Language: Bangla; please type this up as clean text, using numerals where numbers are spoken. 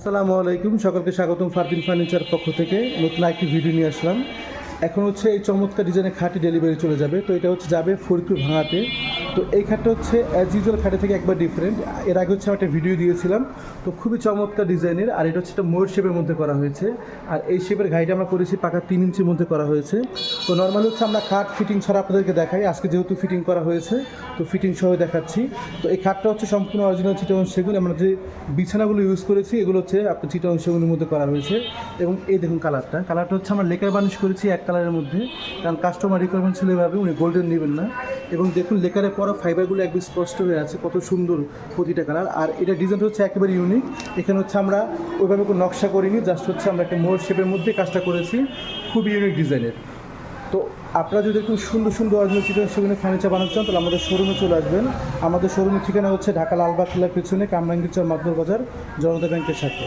আসসালামু আলাইকুম, সকলকে স্বাগতম ফারদিন ফার্নিচার পক্ষ থেকে নতুন একটি ভিডিও নিয়ে আসলাম। এখন হচ্ছে এই চমৎকার ডিজাইনের খাটটি ডেলিভারি চলে যাবে। তো এটা হচ্ছে যাবে ফরিদপুর ভাঙাতে। তো এই খাটটা হচ্ছে অ্যাজ ইউজুয়াল খাটের থেকে একবার ডিফারেন্ট। এর আগে হচ্ছে আমি একটা ভিডিও দিয়েছিলাম, তো খুবই চমৎকার ডিজাইনের। আর এটা হচ্ছে একটা ময়ূর শেপের মধ্যে করা হয়েছে। আর এই শেপের ঘাইটা আমরা করেছি পাকা 3 ইঞ্চির মধ্যে করা হয়েছে। তো নর্মালি হচ্ছে আমরা খাট ফিটিং ছাড়া আপনাদেরকে দেখাই, আজকে যেহেতু ফিটিং করা হয়েছে তো ফিটিং সহ দেখাচ্ছি। তো এই খাটটা হচ্ছে সম্পূর্ণ অরিজিনাল চিটাগং সেগুন। আমরা যে বিছানাগুলো ইউজ করেছি এগুলো হচ্ছে আপনার চিটাগং সেগুনের মধ্যে করা হয়েছে। এবং এই দেখুন কালারটা হচ্ছে আমরা লেকার বার্নিশ করেছি এক কালারের মধ্যে, কারণ কাস্টমার রিকোয়ারমেন্ট ছিল এভাবে, উনি গোল্ডেন নেবেন না। এবং দেখুন লেকারের পরও ফাইবারগুলো একদম স্পষ্ট হয়ে আছে, কত সুন্দর প্রতিটা কালার। আর এটা ডিজাইনটা হচ্ছে একেবারে ইউনিক। এখানে হচ্ছে আমরা ওইভাবে কোনো নকশা করিনি, জাস্ট হচ্ছে আমরা একটা মোর শেপের মধ্যে কাজটা করেছি, খুব ইউনিক ডিজাইনের। তো আপনারা যদি একটু সুন্দর সুন্দর অরিজিনাল চিটাগং সেগুনের ফার্নিচার বানাতে চান তাহলে আমাদের শোরুমে চলে আসবেন। আমাদের শোরুমের ঠিকানা হচ্ছে ঢাকা লালবাগ কিল্লার পেছনে কামরাঙ্গীরচর মাদুর বাজার, জনতা ব্যাংকের সাথে।